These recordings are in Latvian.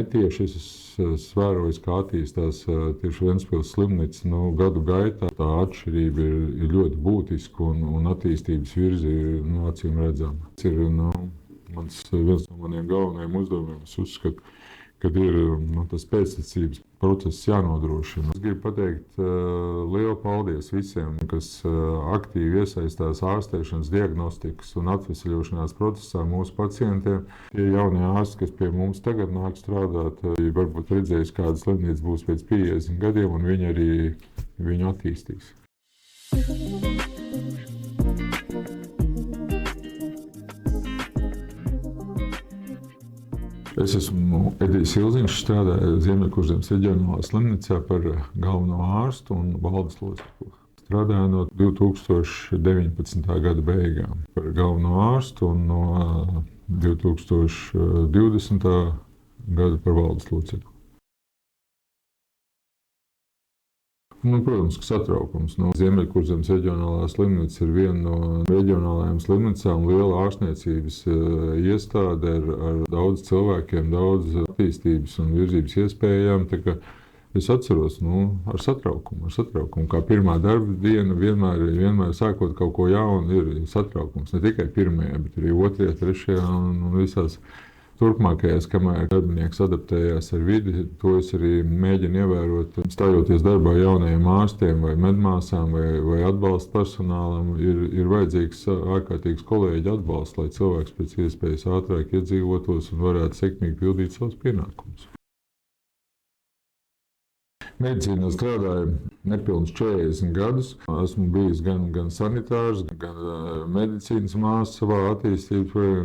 netieši es vēroju, kā attīstās tieši Ventspils slimnīca gadu gaitā. Tā atšķirība ir ļoti būtiska un attīstības virzi ir acīm redzama. Ir viens no maniem galvenajiem uzdevumiem. Es uzskatu, ka ir tas pēctecības process jānodrošina. Es gribu pateikt lielu paldies visiem, kas aktīvi iesaistās ārstēšanas, diagnostikas un atvesļošanās procesā mūsu pacientiem. Tie jaunie ārsti, kas pie mums tagad nāk strādāt, varbūt redzēs, kāda slimnīca būs pēc 50 gadiem, un viņi arī viņu attīstīs. Es esmu Edijs Ilziņš, strādāju Ziemeļkurzemes reģionālā slimnīcā par galveno ārstu un valdes locekli. Strādāju no 2019. gada beigām par galveno ārstu un no 2020. gada par valdes locekli. Protams, ka satraukums. Ziemeļkurzemes reģionālā slimnīca ir viena no reģionālajām slimnīcām, liela ārstniecības iestāde ar daudz cilvēkiem, daudz attīstības un virzības iespējām. Es atceros ar satraukumu. Kā pirmā darba diena vienmēr sākot kaut ko jaunu, ir satraukums. Ne tikai pirmajā, bet arī otrajā, trešajā un visās turpmākajās, kamēr darbinieks adaptējās ar vidi. To es arī mēģinu ievērot. Stājoties darbā jaunajiem ārstiem vai medmāsām vai atbalsta personālam, ir vajadzīgs ārkārtīgs kolēģi atbalsts, lai cilvēks pēc iespējas ātrāk iedzīvotos un varētu sekmīgi pildīt savus pienākumus. Medicīnā strādāju nepilnus 40 gadus. Esmu bijis gan sanitārs, gan medicīnas māsa savā attīstībā,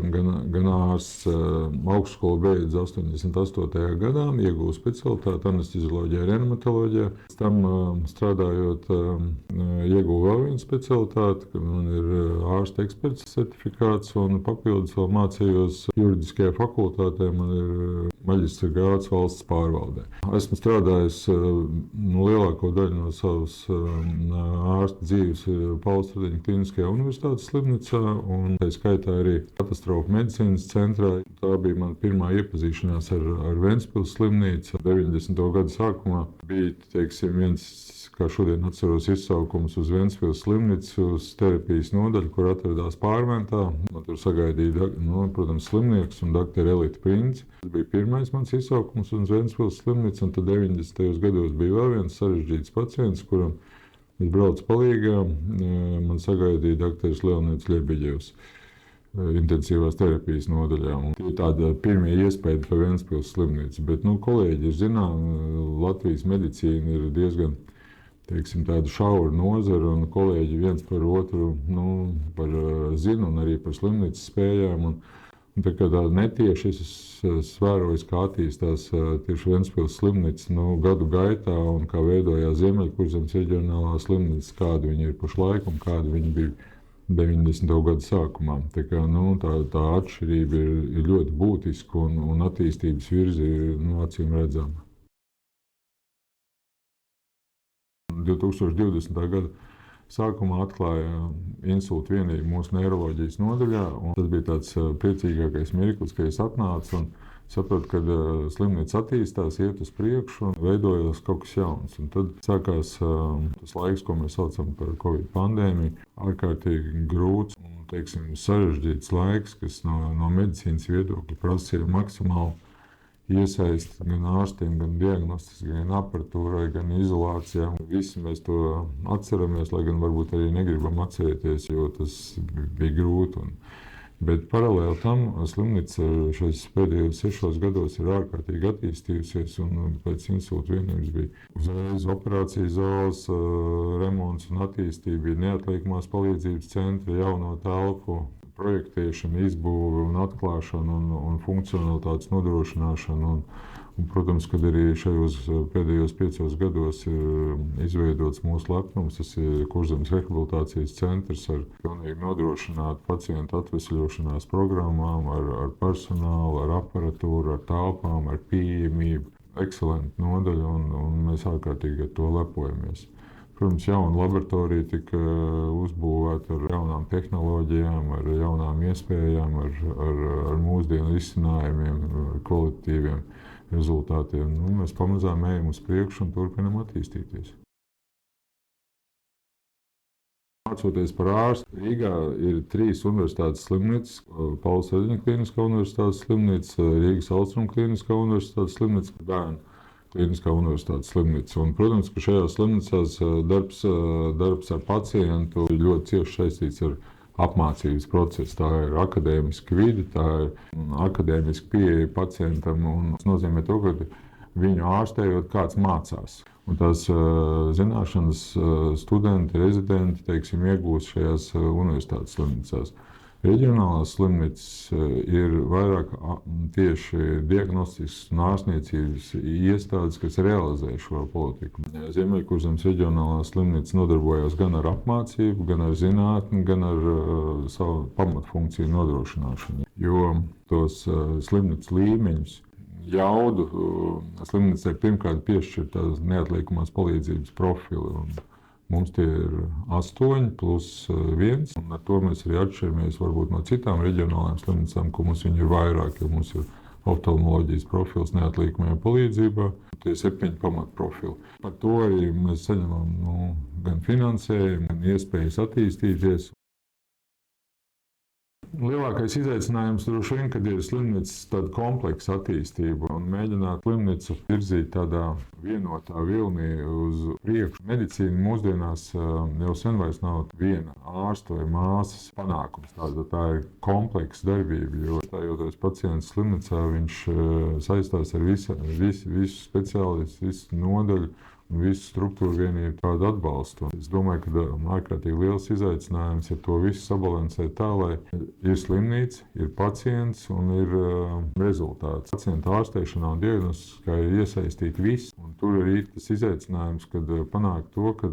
gan ārsts. Augstskolu beidzu 88. gadā, ieguvu specialitāti anestezioloģijā, reanimatoloģijā. Pēc tam strādājot, ieguvu vēl vienu specialitāti, kad man ir ārsta eksperts certifikāts un papildus vēl mācījos juridiskajā fakultātē. Man ir maģistra grāds valsts pārvaldē. Esmu strādājis lielāko daļu no savas ārsta dzīves Pauls Stradiņa Kliniskajā universitātes slimnīcā un tā skaitā arī katastrofu medicīnas centrā. Tā bija mana pirmā iepazīšanās ar Ventspils slimnīcu. 90. gadu sākumā bija, viens, kā šodien atceros, izsaukums uz Ventspils slimnīcu, uz terapijas nodaļu, kur atradās Pārventā. Man tur sagaidīja, protams, slimnieks un doktora Elita Princi. Tas bija pirmais mans izsaukums uz Ventspils slimnīcu, un tad 90. gados bija vēl viens sarežģīts pacients, kuram es braucu palīgā. Man sagaidīja doktors Leonids Ļebeģevs intensīvās terapijas nodaļā. Tie ir tādi pirmie iespēja par Ventspils slimnīcu. Bet, kolēģi ir Latvijas medicīna ir diezgan tāda šaura nozara, un kolēģi viens par otru zina un arī par slimnīcas spējām. Tā kā tāda netieši es vēroju, kā attīstās tieši Ventspils slimnīca gadu gaitā un kā veidojās Ziemeļkurzemes reģionālā slimnīca, kāda viņa ir pašlaik un kāda viņa bija 90. gadu sākumā. Tā atšķirība ir ļoti būtiska un attīstības virzi ir acīm redzama. 2020. gada sākumā atklāja insultu vienību mūsu neiroloģijas nodaļā. Tas bija tāds priecīgākais mirklis, kad es atnācu un sapratu, ka slimnīca attīstās, iet uz priekšu un veidojās kaut kas jauns. Un tad sākās tas laiks, ko mēs saucam par Covid pandēmiju. Ārkārtīgi grūts un sarežģīts laiks, kas no medicīnas viedokļa prasīja maksimāli iesaist gan ārstiem, gan diagnostikai, gan aparatūrai, gan izolācijā. Visi mēs to atceramies, lai gan varbūt arī negribam atcerēties, jo tas bija grūti. Bet paralēli tam slimnīca šajos pēdējos 6 gados ir ārkārtīgi attīstījusies, un pēc insulta vienības bija uzreiz operācijas zāles remonts un attīstība, bija neatliekamās palīdzības centra, jauno telpu projektēšana, izbūve un atklāšana un funkcionalitātes nodrošināšana. Protams, kad arī šajos pēdējos 5 gados ir izveidots mūsu lepnums, tas ir Kurzemes rehabilitācijas centrs ar pilnīgi nodrošinātu pacientu atvesļošanās programmām, ar personālu, ar aparatūru, ar telpām, ar pieejamību. Ekscelenta nodaļa, un mēs ārkārtīgi ar to lepojamies. Protams, jauna laboratorija tika uzbūvēta ar jaunām tehnoloģijām, ar jaunām iespējām, ar mūsdienu risinājumiem, ar kvalitatīviem rezultātiem. Mēs pamazām ejam uz priekšu un turpinam attīstīties. Mācoties par ārstu, Rīgā ir 3 universitātes slimnīcas - Pauls Eļņa Kliniskā universitātes slimnīca, Rīgas Austrumu Kliniskā universitātes slimnīca, Bērnu Kliniskā universitātes slimnīca. Un, protams, ka šajās slimnīcās darbs ar pacientu ir ļoti cieši saistīts ar apmācības procesu. Tā ir akadēmiska vide, tā ir akadēmiska pieeja pacientam. Tas nozīmē to, ka viņu ārstējot kāds mācās. Un tās zināšanas studenti, rezidenti, teiksim, iegūst šajās universitātes slimnīcās. Reģionālās slimnīcas ir vairāk tieši diagnostiskas un ārstniecības iestādes, kas realizē šo politiku. Ziemeļkurzemes reģionālā slimnīca nodarbojas gan ar apmācību, gan ar zinātni, gan ar savu pamatfunkciju nodrošināšanu. Jo tos slimnīcas līmeņus, jaudu slimnīcai pirmkārt piešķirt tās neatliekamās palīdzības profili. Mums tie ir 8 plus 1, un ar to mēs arī atšķiramies varbūt no citām reģionālajām slimnīcām, ko mums viņi ir vairāk, jo mums ir oftalmoloģijas profils neatliekamajā palīdzībā, tie 7 pamatprofili. Par to arī mēs saņemam gan finansējumu, gan iespējas attīstīties. Lielākais izaicinājums droši vien, kad ir slimnīcas tāda kompleksa attīstība un mēģināt slimnīcu virzīt tādā vienotā vilnī uz priekšu. Medicīna mūsdienās jau sen vairs nav viena ārsta vai māsas panākums. Tā ir kompleksa darbība, jo stājoties pacients slimnīcā, viņš saistās ar visu speciālistu, visu nodaļu un visu struktūru vienību tādu atbalstu. Es domāju, ka ārkārtīgi liels izaicinājums ir to visu sabalansēt tā, lai ir slimnīca, ir pacients un ir rezultāts. Pacienta ārstēšanā un diagnostikā ir iesaistīti visi. Un tur arī ir tas izaicinājums, kad panākt to, ka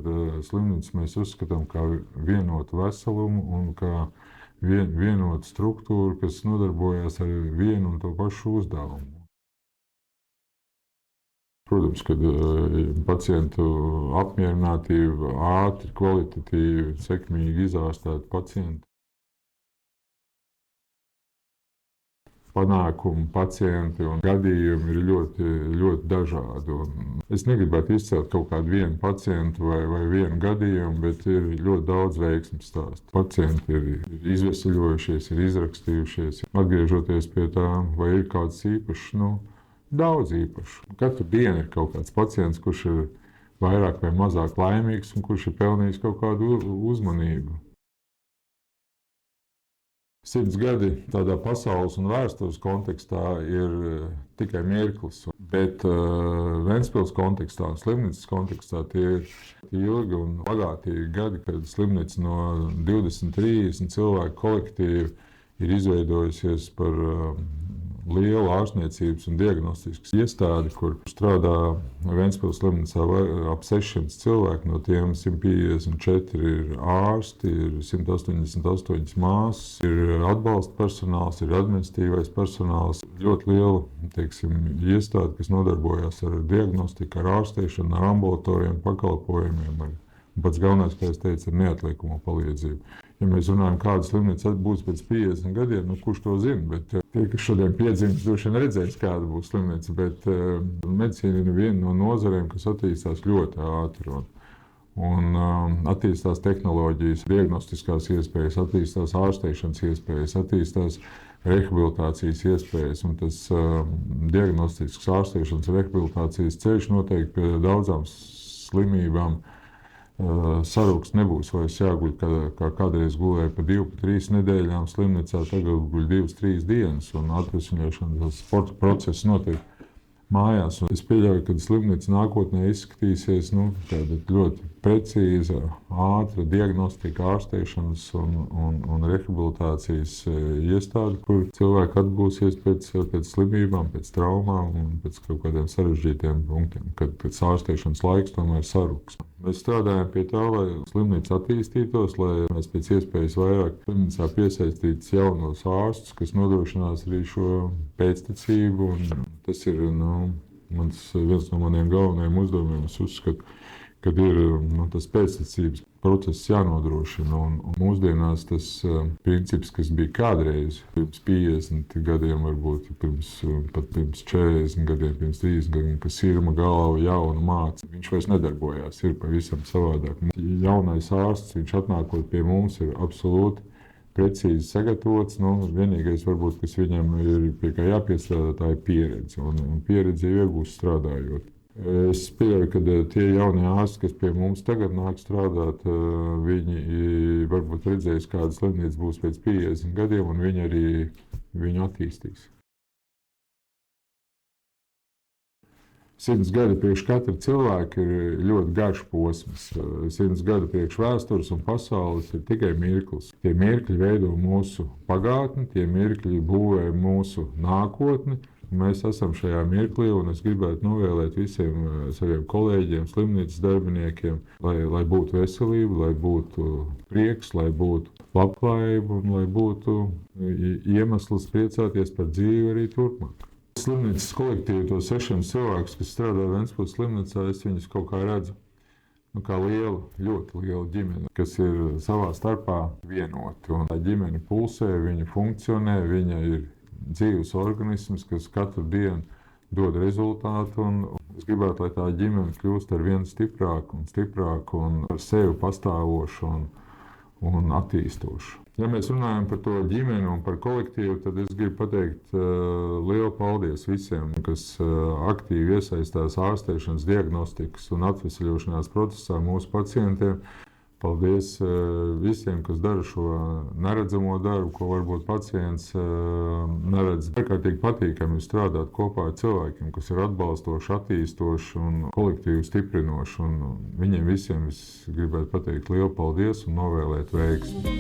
slimnīcu mēs uzskatām kā vienotu veselumu un kā vienotu struktūru, kas nodarbojas ar vienu un to pašu uzdevumu. Protams, kad pacientu apmierinātība, ātri, kvalitatīvi, sekmīgi izārstēti pacienti. Panākumi, pacienti un gadījumi ir ļoti, ļoti dažādi. Es negribētu izcelt kaut kādu vienu pacientu vai vienu gadījumu, bet ir ļoti daudz veiksmes stāstu. Pacienti ir izveseļojušies, ir izrakstījušies. Atgriežoties pie tā, vai ir kāds īpašs, daudz īpašu. Katru dienu ir kaut kāds pacients, kurš ir vairāk vai mazāk laimīgs un kurš ir pelnījis kaut kādu uzmanību. 100 gadi tādā pasaules un vēstures kontekstā ir tikai mirklis, bet Ventspils kontekstā un slimnīcas kontekstā tie ir ilgi un bagātīgi gadi, kad slimnīca no 20-30 cilvēku kolektīvu ir izveidojusies par lielu ārstniecības un diagnostiskas iestādi, kur strādā Ventspils slimnīcā ap 600 cilvēki, no tiem 154 ir ārsti, ir 188 māsas, ir atbalsta personāls, ir administratīvais personāls. Ļoti liela, iestāde, kas nodarbojas ar diagnostiku, ar ārstēšanu, ar ambulatoriem pakalpojumiem. Pats galvenais, kā es teicu, ir neatliekamo palīdzību. Ja mēs runājam, kāda slimnīca būs pēc 50 gadiem, kurš to zina, bet tie, kas šodien piedzimst, droši vien redzēs, kāda būs slimnīca, bet medicīna ir viena no nozarēm, kas attīstās ļoti ātri. Un attīstās tehnoloģijas, diagnostiskās iespējas, attīstās ārstēšanas iespējas, attīstās rehabilitācijas iespējas, un tas diagnostisks ārstēšanas rehabilitācijas ceļš noteikti pie daudzām slimībām sarūks nebūs vairs jāguļ, kā kādreiz gulēja pa 2-3 nedēļām slimnīcā, tagad guļ 2-3 dienas, un atvesaļošanas process notiek mājās. Un es pieļauju, ka slimnīca nākotnē izskatīsies tāda ļoti precīza, ātra diagnostika, ārstēšanas un rehabilitācijas iestāde, kur cilvēki atgūsies pēc slimībām, pēc traumām un pēc kaut kādiem sarežģītiem punktiem, kad ārstēšanas laiks tomēr sarūks. Mēs strādājam pie tā, lai slimnīca attīstītos, lai mēs pēc iespējas vairāk slimnīcā piesaistītu jaunos ārstus, kas nodrošinās arī šo pēctecību. Tas ir viens no maniem galvenajiem uzdevumiem. Es uzskatu, ka ir tas pēctecības process jānodrošina. Un mūsdienās tas princips, kas bija kādreiz pirms 50 gadiem, varbūt pat pirms 40 gadiem, pirms 30 gadiem, ka sirma galva jaunu māca, viņš vairs nedarbojās, ir pavisam savādāk. Jaunais ārsts, viņš atnākot pie mums, ir absolūti precīzi sagatavots. Vienīgais, varbūt, kas viņam ir pie kā jāpiestrādā, tā ir pieredze. Un pieredze iegūst strādājot. Es pieļauju, ka tie jaunie ārsti, kas pie mums tagad nāk strādāt, viņi varbūt redzēs, kāda slimnīca būs pēc 50 gadiem, un viņi arī viņu attīstīs. 100 gadi priekš katra cilvēka ir ļoti garš posms. 100 gadu priekš vēstures un pasaules ir tikai mirklis. Tie mirkļi veido mūsu pagātni, tie mirkļi būvē mūsu nākotni. Mēs esam šajā mirklī, un es gribētu novēlēt visiem saviem kolēģiem, slimnīcas darbiniekiem, lai būtu veselība, lai būtu prieks, lai būtu labklājība un lai būtu iemesls priecāties par dzīvi arī turpmāk. Slimnīcas kolektīvi, to 6 cilvēkus, kas strādā Ventspils slimnīcā, es viņus kaut kā redzu kā lielu, ļoti lielu ģimeni, kas ir savā starpā vienoti. Un tā ģimene pulsē, viņa funkcionē, viņa ir dzīves organisms, kas katru dienu dod rezultātu. Un es gribētu, lai tā ģimene kļūst ar vien stiprāku un ar sevi pastāvošu un attīstošu. Ja mēs runājam par to ģimeni un par kolektīvu, tad es gribu pateikt lielu paldies visiem, kas aktīvi iesaistās ārstēšanas, diagnostikas un atvesaļošanās procesā mūsu pacientiem. Paldies visiem, kas dara šo neredzamo darbu, ko varbūt pacients neredz. Ārkārtīgi patīkami ir strādāt kopā ar cilvēkiem, kas ir atbalstoši, attīstoši un kolektīvi stiprinoši. Un viņiem visiem es gribētu pateikt lielu paldies un novēlēt veiksmi.